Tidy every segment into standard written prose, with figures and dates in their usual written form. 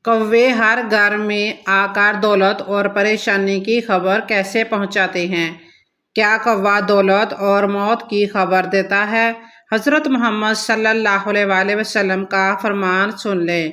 कौवे हर घर में आकर दौलत और परेशानी की खबर कैसे पहुंचाते हैं? क्या कौवा दौलत और मौत की खबर देता है? हज़रत मोहम्मद सल्लल्लाहु अलैहि वसल्लम का फरमान सुन लें।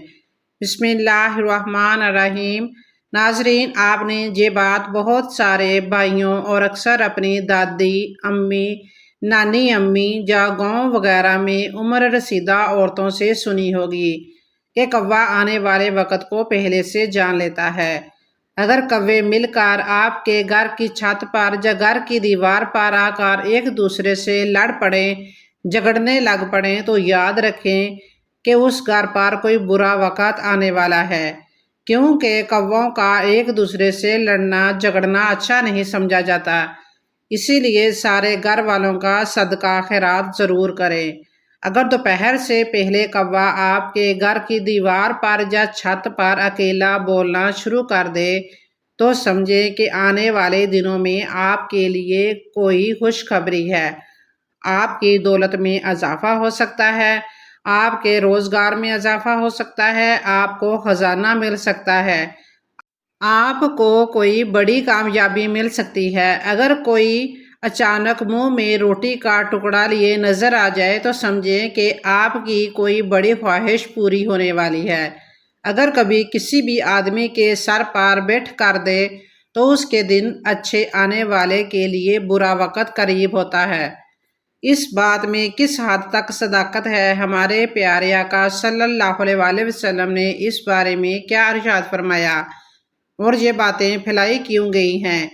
बिस्मिल्लाहिर्रहमानिर्रहीम। नाजरीन, आपने ये बात बहुत सारे भाइयों और अक्सर अपनी दादी अम्मी, नानी अम्मी या गाँव वगैरह में उम्र रसीदा औरतों से सुनी होगी कि कौवा आने वाले वक्त को पहले से जान लेता है। अगर कौवे मिलकर आपके घर की छत पर या घर की दीवार पर आकर एक दूसरे से लड़ पड़े, झगड़ने लग पड़े, तो याद रखें कि उस घर पर कोई बुरा वक्त आने वाला है, क्योंकि कौवों का एक दूसरे से लड़ना झगड़ना अच्छा नहीं समझा जाता। इसीलिए सारे घर वालों का सदका खैरात ज़रूर करें। अगर दोपहर से पहले कौवा आपके घर की दीवार पर या छत पर अकेला बोलना शुरू कर दे, तो समझें कि आने वाले दिनों में आपके लिए कोई खुशखबरी है। आपकी दौलत में इजाफा हो सकता है, आपके रोजगार में इजाफा हो सकता है, आपको खजाना मिल सकता है, आपको कोई बड़ी कामयाबी मिल सकती है। अगर कोई अचानक मुंह में रोटी का टुकड़ा लिए नजर आ जाए तो समझें कि आपकी कोई बड़ी ख्वाहिश पूरी होने वाली है। अगर कभी किसी भी आदमी के सर पर बैठ कर दे तो उसके दिन अच्छे आने वाले के लिए बुरा वक्त करीब होता है। इस बात में किस हद तक सदाकत है? हमारे प्यारे आका सल्लल्लाहु अलैहि वसल्लम ने इस बारे में क्या इरशाद फरमाया और ये बातें फैलाई क्यों गई हैं?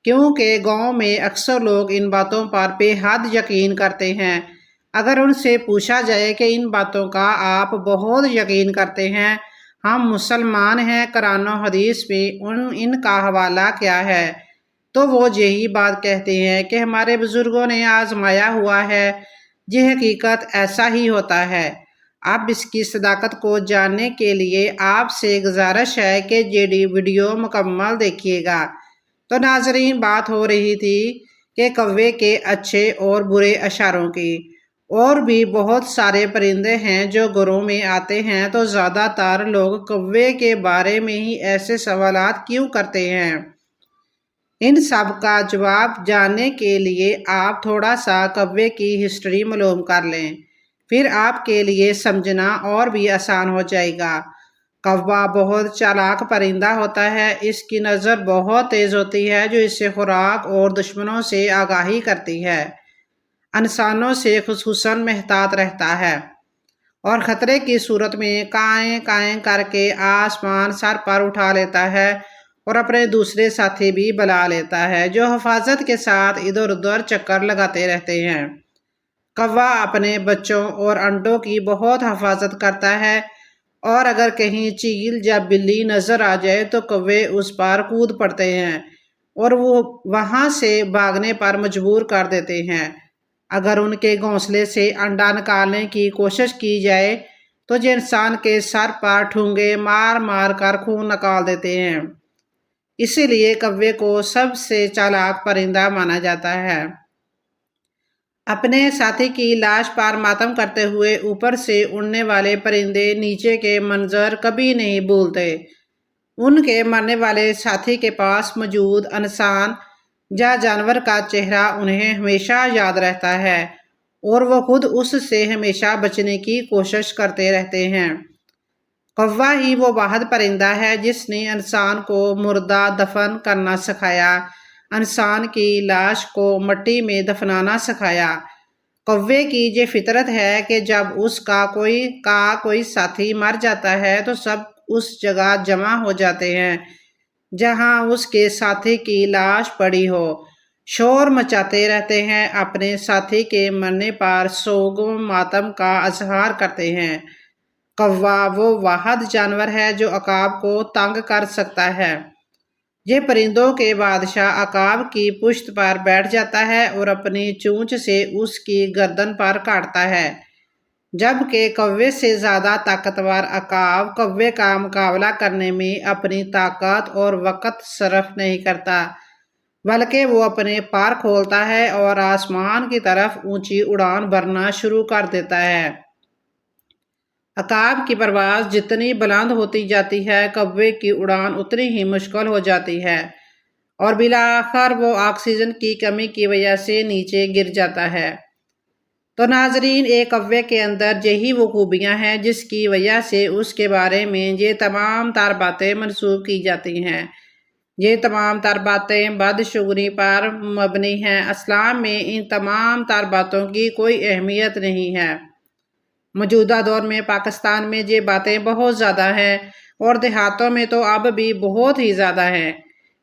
क्योंकि गांव में अक्सर लोग इन बातों पर बेहद यकीन करते हैं। अगर उनसे पूछा जाए कि इन बातों का आप बहुत यकीन करते हैं, हम मुसलमान हैं, कुरान और हदीस में इनका हवाला क्या है, तो वो यही बात कहते हैं कि हमारे बुजुर्गों ने आजमाया हुआ है। ये हकीकत ऐसा ही होता है। अब इसकी सदाकत को जानने के लिए आपसे गुजारिश है कि ये वीडियो मुकम्मल देखिएगा। तो नाजरीन, बात हो रही थी कि कौवे के अच्छे और बुरे इशारों की। और भी बहुत सारे परिंदे हैं जो घरों में आते हैं, तो ज़्यादातर लोग कौवे के बारे में ही ऐसे सवालात क्यों करते हैं? इन सब का जवाब जानने के लिए आप थोड़ा सा कौवे की हिस्ट्री मालूम कर लें, फिर आपके लिए समझना और भी आसान हो जाएगा। कौवा बहुत चालाक परिंदा होता है। इसकी नज़र बहुत तेज़ होती है, जो इससे खुराक और दुश्मनों से आगाही करती है। इंसानों से खुसूसन महतात रहता है और ख़तरे की सूरत में काएं काएं करके आसमान सर पर उठा लेता है और अपने दूसरे साथी भी बुला लेता है, जो हिफाजत के साथ इधर उधर चक्कर लगाते रहते हैं। कौवा अपने बच्चों और अंडों की बहुत हिफाजत करता है और अगर कहीं चील या बिल्ली नज़र आ जाए तो कौवे उस पर कूद पड़ते हैं और वो वहाँ से भागने पर मजबूर कर देते हैं। अगर उनके घोंसले से अंडा निकालने की कोशिश की जाए तो ये इंसान के सर पर ठूंगे मार मार कर खून निकाल देते हैं। इसीलिए कौवे को सबसे चालाक परिंदा माना जाता है। अपने साथी की लाश पर मातम करते हुए ऊपर से उड़ने वाले परिंदे नीचे के मंजर कभी नहीं भूलते। उनके मरने वाले साथी के पास मौजूद इंसान या जानवर का चेहरा उन्हें हमेशा याद रहता है और वो खुद उससे हमेशा बचने की कोशिश करते रहते हैं। कौवा ही वो वाहिद परिंदा है जिसने इंसान को मुर्दा दफन करना सिखाया, इंसान की लाश को मिट्टी में दफनाना सिखाया। कौवे की ये फितरत है कि जब उसका कोई साथी मर जाता है तो सब उस जगह जमा हो जाते हैं जहां उसके साथी की लाश पड़ी हो, शोर मचाते रहते हैं, अपने साथी के मरने पर सोग मातम का इजहार करते हैं। कौवा वो वाहिद जानवर है जो अकाब को तंग कर सकता है। ये परिंदों के बादशाह अकाब की पुश्त पर बैठ जाता है और अपनी चोंच से उसकी गर्दन पर काटता है, जबकि कौवे से ज़्यादा ताकतवर अकाब कौवे का मुकाबला करने में अपनी ताकत और वक़्त सर्फ नहीं करता, बल्कि वो अपने पर खोलता है और आसमान की तरफ ऊंची उड़ान भरना शुरू कर देता है। عقاب کی پرواز جتنی بلند ہوتی جاتی ہے کوے کی اڑان اتنی ہی مشکل ہو جاتی ہے اور بالآخر وہ آکسیجن کی کمی کی وجہ سے نیچے گر جاتا ہے۔ تو ناظرین، ایک کوے کے اندر یہی وہ خوبیاں ہیں جس کی وجہ سے اس کے بارے میں یہ تمام تر باتیں منسوب کی جاتی ہیں۔ یہ تمام تر باتیں بدشگونی پر مبنی ہیں۔ اسلام میں ان تمام تر باتوں کی کوئی اہمیت نہیں ہے۔ موجودہ دور میں پاکستان میں یہ باتیں بہت زیادہ ہیں اور دیہاتوں میں تو اب بھی بہت ہی زیادہ ہیں۔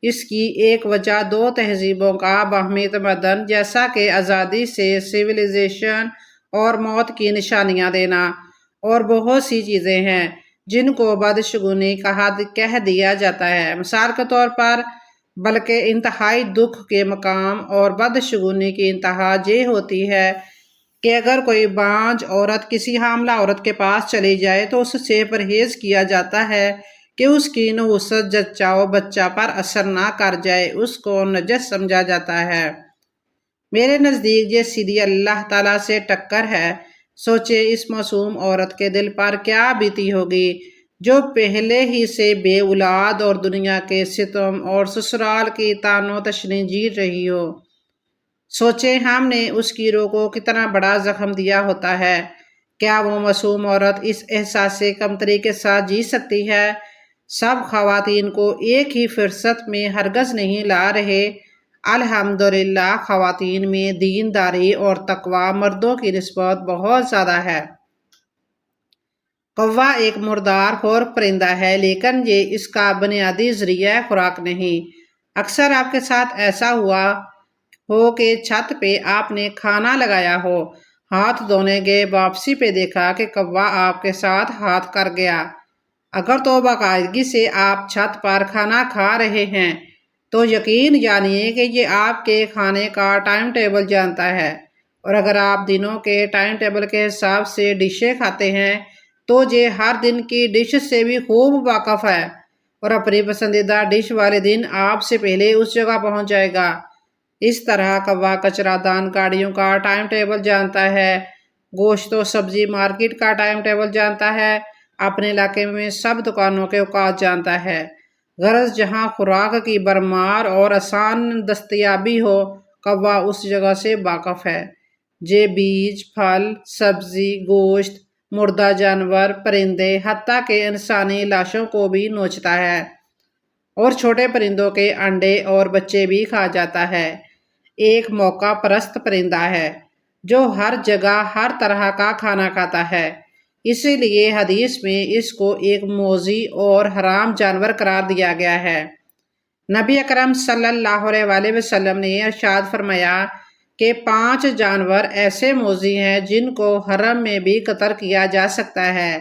اس کی ایک وجہ دو تہذیبوں کا باہمی تمدن جیسا کہ آزادی سے سویلائزیشن اور موت کی نشانیاں دینا اور بہت سی چیزیں ہیں جن کو بدشگونی کہہ دیا جاتا ہے۔ مثال کے طور پر بلکہ انتہائی دکھ کے مقام اور بدشگونی کی انتہا یہ ہوتی ہے کہ اگر کوئی بانجھ عورت کسی حاملہ عورت کے پاس چلی جائے تو اس سے پرہیز کیا جاتا ہے کہ اس کی نحوست جچہ و بچہ پر اثر نہ کر جائے، اس کو نجس سمجھا جاتا ہے۔ میرے نزدیک یہ سیدھی اللہ تعالیٰ سے ٹکر ہے۔ سوچے اس معصوم عورت کے دل پر کیا بیتی ہوگی جو پہلے ہی سے بے اولاد اور دنیا کے ستم اور سسرال کی طعن و تشنی جی رہی ہو۔ سوچے ہم نے اس کی روح کو کتنا بڑا زخم دیا ہوتا ہے۔ کیا وہ معصوم عورت اس احساس کمتری کے ساتھ جی سکتی ہے؟ سب خواتین کو ایک ہی فرصت میں ہرگز نہیں لا رہے۔ الحمدللہ خواتین میں دینداری اور تقوی مردوں کی نسبت بہت زیادہ ہے۔ کوّا ایک مردار خور پرندہ ہے لیکن یہ اس کا بنیادی ذریعہ خوراک نہیں۔ اکثر آپ کے ساتھ ایسا ہوا ہو کہ چھت پہ آپ نے کھانا لگایا ہو، ہاتھ دھونے گئے، واپسی پہ دیکھا کہ کوّا آپ کے ساتھ ہاتھ کر گیا۔ اگر تو باقاعدگی سے آپ چھت پر کھانا کھا رہے ہیں تو یقین جانیے کہ یہ آپ کے کھانے کا ٹائم ٹیبل جانتا ہے، اور اگر آپ دنوں کے ٹائم ٹیبل کے حساب سے ڈشیں کھاتے ہیں تو یہ ہر دن کی ڈش سے بھی خوب واقف ہے اور اپنی پسندیدہ ڈش والے دن آپ سے پہلے اس جگہ پہنچ جائے گا۔ اس طرح کوّا کچرا دان گاڑیوں کا ٹائم ٹیبل جانتا ہے، گوشت و سبزی مارکیٹ کا ٹائم ٹیبل جانتا ہے، اپنے علاقے میں سب دکانوں کے اوقات جانتا ہے۔ غرض جہاں خوراک کی بھرمار اور آسان دستیابی ہو کوّا اس جگہ سے واقف ہے۔ یہ بیج، پھل، سبزی، گوشت، مردہ جانور، پرندے، حتیٰ کہ انسانی لاشوں کو بھی نوچتا ہے اور چھوٹے پرندوں کے انڈے اور بچے بھی کھا جاتا ہے۔ ایک موقع پرست پرندہ ہے جو ہر جگہ ہر طرح کا کھانا کھاتا ہے، اسی لیے حدیث میں اس کو ایک موذی اور حرام جانور قرار دیا گیا ہے۔ نبی اکرم صلی اللہ علیہ وسلم نے ارشاد فرمایا کہ 5 جانور ایسے موذی ہیں جن کو حرم میں بھی قتل کیا جا سکتا ہے۔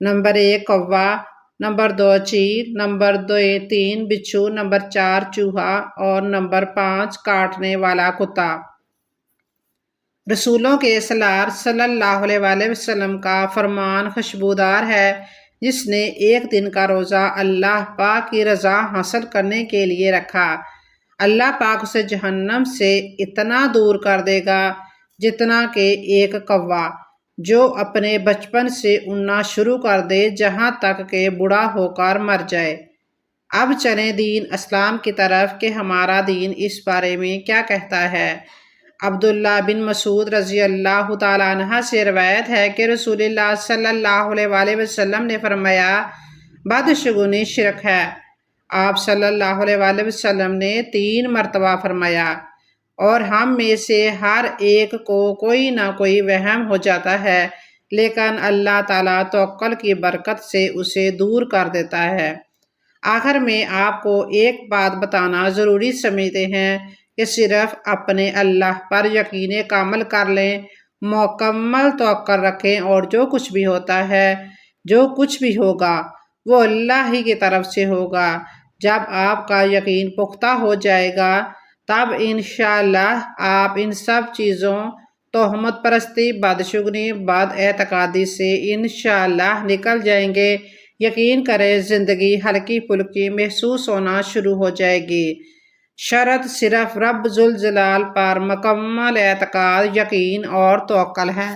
نمبر 1 کوّا، نمبر 2 چیل، نمبر 3 بچھو، نمبر 4 چوہا اور نمبر 5 کاٹنے والا کتا۔ رسولوں کے سالار صلی اللہ علیہ وسلم کا فرمان خوشبودار ہے، جس نے ایک دن کا روزہ اللہ پاک کی رضا حاصل کرنے کے لیے رکھا، اللہ پاک اسے جہنم سے اتنا دور کر دے گا جتنا کہ ایک کوّا جو اپنے بچپن سے اڑنا شروع کر دے جہاں تک کہ بوڑھا ہو کر مر جائے۔ اب چلیں دین اسلام کی طرف کہ ہمارا دین اس بارے میں کیا کہتا ہے۔ عبداللہ بن مسعود رضی اللہ تعالیٰ عنہ سے روایت ہے کہ رسول اللہ صلی اللہ علیہ وسلم نے فرمایا، بدشگونی شرک ہے۔ آپ صلی اللہ علیہ وسلم نے 3 مرتبہ فرمایا، اور ہم میں سے ہر ایک کو کوئی نہ کوئی وہم ہو جاتا ہے، لیکن اللہ تعالیٰ توکل کی برکت سے اسے دور کر دیتا ہے۔ آخر میں آپ کو ایک بات بتانا ضروری سمجھتے ہیں کہ صرف اپنے اللہ پر یقین کامل کر لیں، مکمل توکل رکھیں، اور جو کچھ بھی ہوتا ہے، جو کچھ بھی ہوگا وہ اللہ ہی کی طرف سے ہوگا۔ جب آپ کا یقین پختہ ہو جائے گا تب انشاءاللہ آپ ان سب چیزوں، تہمت پرستی، بدشگونی، بد اعتقادی سے انشاءاللہ نکل جائیں گے۔ یقین کریں زندگی ہلکی پھلکی محسوس ہونا شروع ہو جائے گی۔ شرط صرف رب ذوالجلال پر مکمل اعتقاد، یقین اور توکل ہے۔